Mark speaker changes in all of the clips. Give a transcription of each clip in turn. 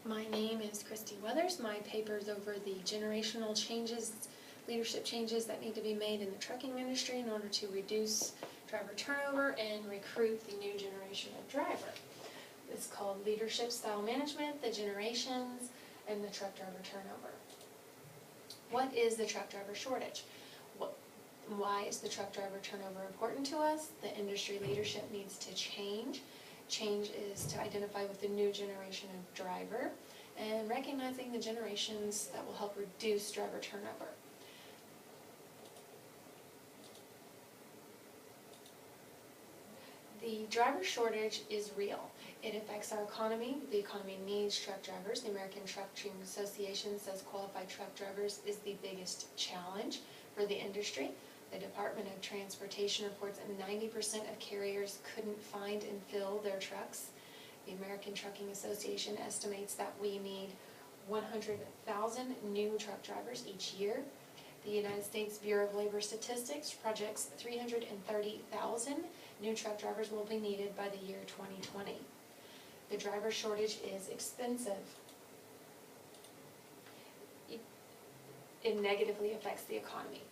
Speaker 1: My name is Christy Weathers. My paper is over the generational changes, leadership changes that need to be made in the trucking industry in order to reduce driver turnover and recruit the new generation of driver. It's called Leadership Style Management, the Generations, and the Truck Driver Turnover. What is the truck driver shortage? Why is the truck driver turnover important to us? The industry leadership needs to change. Change is to identify with the new generation of driver and recognizing the generations that will help reduce driver turnover. The driver shortage is real. It affects our economy. The economy needs truck drivers. The American Trucking Association says qualified truck drivers is the biggest challenge for the industry. The Department of Transportation reports that 90% of carriers couldn't find and fill their trucks. The American Trucking Association estimates that we need 100,000 new truck drivers each year. The United States Bureau of Labor Statistics projects 330,000 new truck drivers will be needed by the year 2020. The driver shortage is expensive. It negatively affects the economy.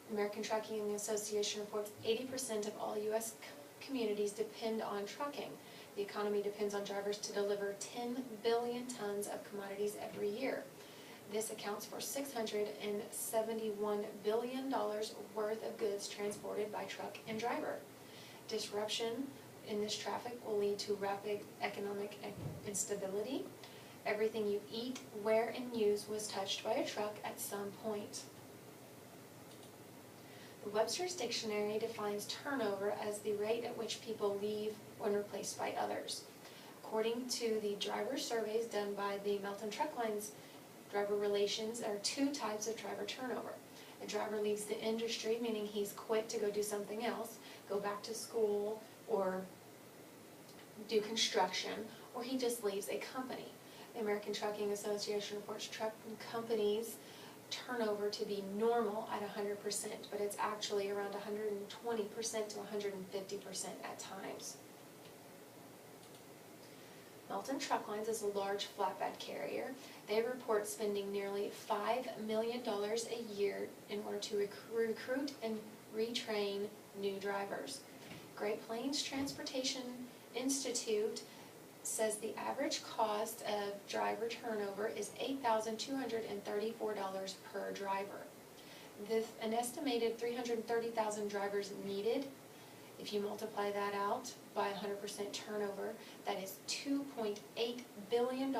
Speaker 1: American Trucking Association reports 80% of all U.S. communities depend on trucking. The economy depends on drivers to deliver 10 billion tons of commodities every year. This accounts for $671 billion worth of goods transported by truck and driver. Disruption in this traffic will lead to rapid economic instability. Everything you eat, wear, and use was touched by a truck at some point. The Webster's Dictionary defines turnover as the rate at which people leave when replaced by others. According to the driver surveys done by the Melton Truck Lines Driver Relations, there are two types of driver turnover. A driver leaves the industry, meaning he's quit to go do something else, go back to school, or do construction, or he just leaves a company. The American Trucking Association reports truck companies turnover to be normal at 100%, but it's actually around 120% to 150% at times. Melton Truck Lines is a large flatbed carrier. They report spending nearly $5 million a year in order to recruit and retrain new drivers. Great Plains Transportation Institute says the average cost of driver turnover is $8,234 per driver. An estimated 330,000 drivers needed. If you multiply that out by 100% turnover, that is $2.8 billion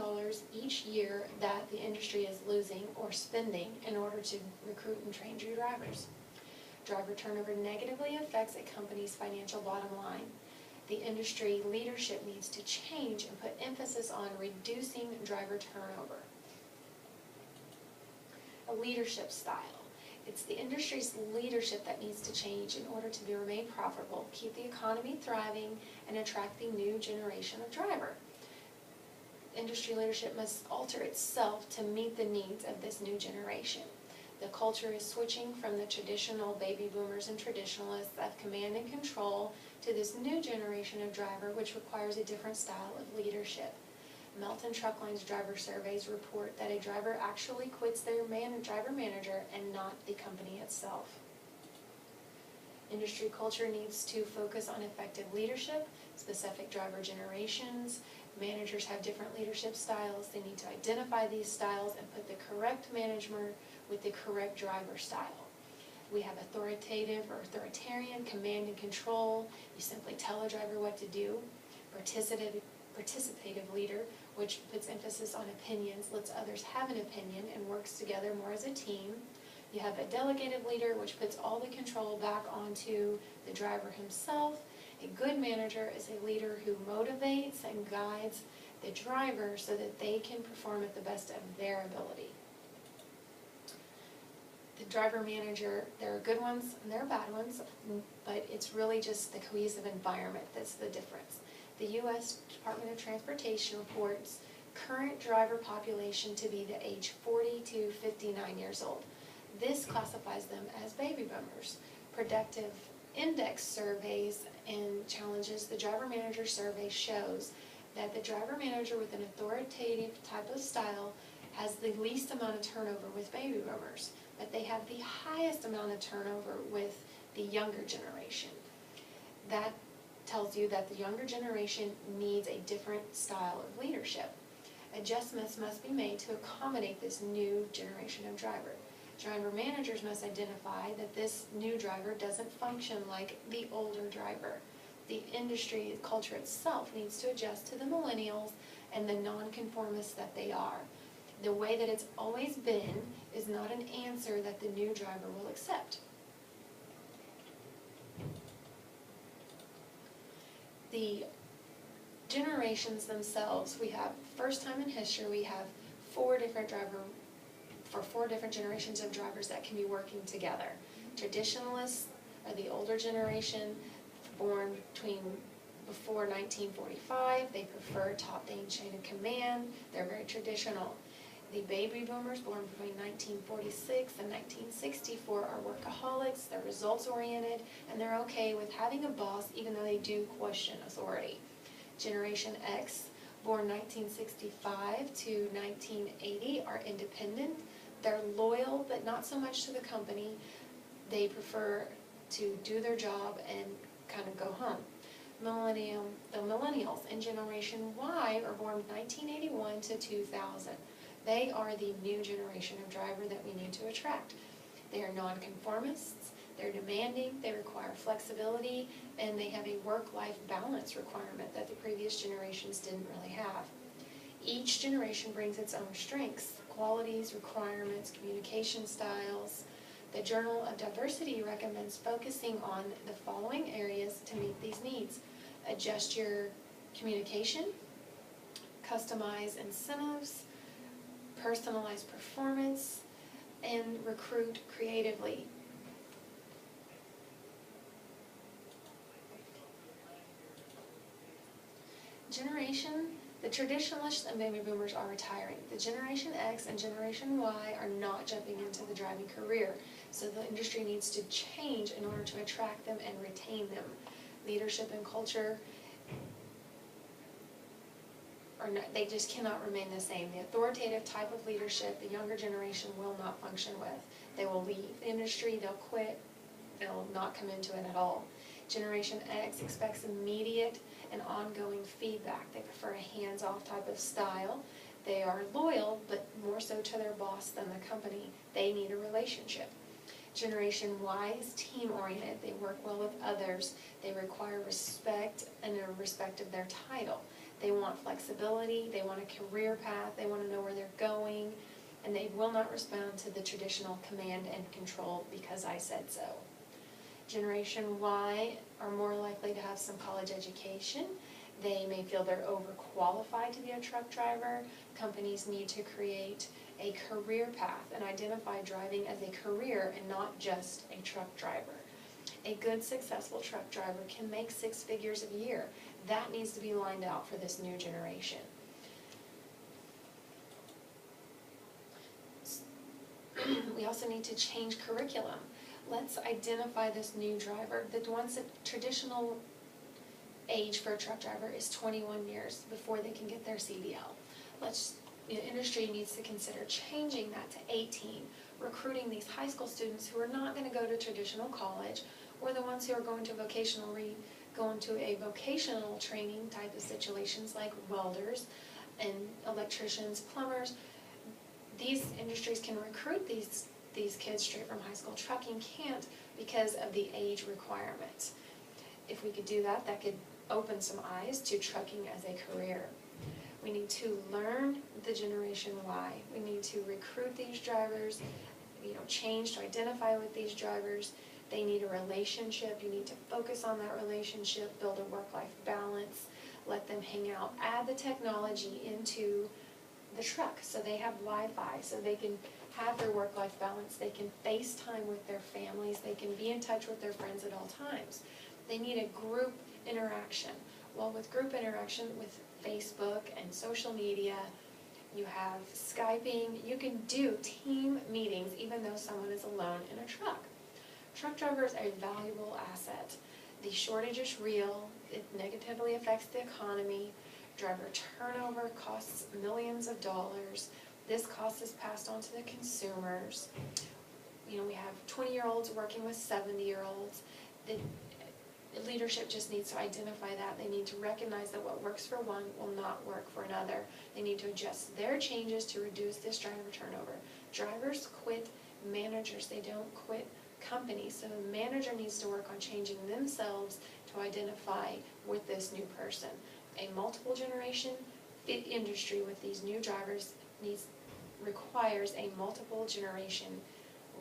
Speaker 1: each year that the industry is losing or spending in order to recruit and train new drivers. Driver turnover negatively affects a company's financial bottom line. The industry leadership needs to change and put emphasis on reducing driver turnover. A leadership style. It's the industry's leadership that needs to change in order to remain profitable, keep the economy thriving, and attract the new generation of driver. Industry leadership must alter itself to meet the needs of this new generation. The culture is switching from the traditional baby boomers and traditionalists of command and control to this new generation of driver, which requires a different style of leadership. Melton Truck Lines driver surveys report that a driver actually quits their driver manager and not the company itself. Industry culture needs to focus on effective leadership, specific driver generations. Managers have different leadership styles. They need to identify these styles and put the correct manager with the correct driver style. We have authoritative or authoritarian, command and control. You simply tell a driver what to do. Participative leader, which puts emphasis on opinions, lets others have an opinion, and works together more as a team. You have a delegative leader, which puts all the control back onto the driver himself. A good manager is a leader who motivates and guides the driver so that they can perform at the best of their ability. The driver manager, there are good ones and there are bad ones, but it's really just the cohesive environment that's the difference. The U.S. Department of Transportation reports current driver population to be the age 40 to 59 years old. This classifies them as baby boomers. Productive index surveys and challenges, the driver manager survey shows that the driver manager with an authoritative type of style has the least amount of turnover with baby boomers, but they have the highest amount of turnover with the younger generation. That tells you that the younger generation needs a different style of leadership. Adjustments must be made to accommodate this new generation of driver. Driver managers must identify that this new driver doesn't function like the older driver. The industry culture itself needs to adjust to the millennials and the nonconformists that they are. The way that it's always been is not an answer that the new driver will accept. The generations themselves, we have, first time in history, we have four different generations of drivers that can be working together. Traditionalists are the older generation, born before 1945. They prefer top-down chain of command. They're very traditional. The baby boomers, born between 1946 and 1964, are workaholics. They're results-oriented, and they're okay with having a boss, even though they do question authority. Generation X, born 1965 to 1980, are independent. They're loyal, but not so much to the company. They prefer to do their job and kind of go home. The millennials in Generation Y are born 1981 to 2000. They are the new generation of driver that we need to attract. They are nonconformists, they're demanding, they require flexibility, and they have a work-life balance requirement that the previous generations didn't really have. Each generation brings its own strengths, qualities, requirements, communication styles. The Journal of Diversity recommends focusing on the following areas to meet these needs. Adjust your communication, customize incentives, personalize performance, and recruit creatively. The traditionalists and baby boomers are retiring. The Generation X and Generation Y are not jumping into the driving career, so the industry needs to change in order to attract them and retain them. Leadership and culture they just cannot remain the same. The authoritative type of leadership the younger generation will not function with. They will leave the industry, they'll quit, they'll not come into it at all. Generation X expects immediate and ongoing feedback. They prefer a hands-off type of style. They are loyal, but more so to their boss than the company. They need a relationship. Generation Y is team-oriented. They work well with others. They require respect and a respect of their title. They want flexibility, they want a career path, they want to know where they're going, and they will not respond to the traditional command and control because I said so. Generation Y are more likely to have some college education. They may feel they're overqualified to be a truck driver. Companies need to create a career path and identify driving as a career and not just a truck driver. A good, successful truck driver can make 6 figures a year. That needs to be lined out for this new generation. We also need to change curriculum. Let's identify this new driver. The ones that traditional age for a truck driver is 21 years before they can get their CDL. The industry needs to consider changing that to 18, recruiting these high school students who are not going to go to traditional college, or the ones who are going to a vocational training type of situations like welders and electricians, plumbers. These industries can recruit these kids straight from high school. Trucking can't because of the age requirements. If we could do that, that could open some eyes to trucking as a career. We need to learn the Generation Y. We need to recruit these drivers, change to identify with these drivers. They need a relationship. You need to focus on that relationship, build a work-life balance, let them hang out. Add the technology into the truck so they have Wi-Fi, so they can have their work-life balance. They can FaceTime with their families. They can be in touch with their friends at all times. They need a group interaction. Well, with group interaction, with Facebook and social media, you have Skyping. You can do team meetings even though someone is alone in a truck. Truck drivers are a valuable asset. The shortage is real. It negatively affects the economy. Driver turnover costs millions of dollars. This cost is passed on to the consumers. You know, we have 20-year-olds working with 70-year-olds. The leadership just needs to identify that. They need to recognize that what works for one will not work for another. They need to adjust their changes to reduce this driver turnover. Drivers quit managers, they don't quit companies. So the manager needs to work on changing themselves to identify with this new person. A multiple generation fit industry with these new drivers requires a multiple generation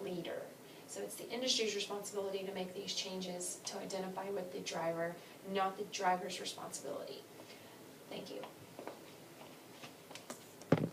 Speaker 1: leader. So it's the industry's responsibility to make these changes to identify with the driver, not the driver's responsibility. Thank you.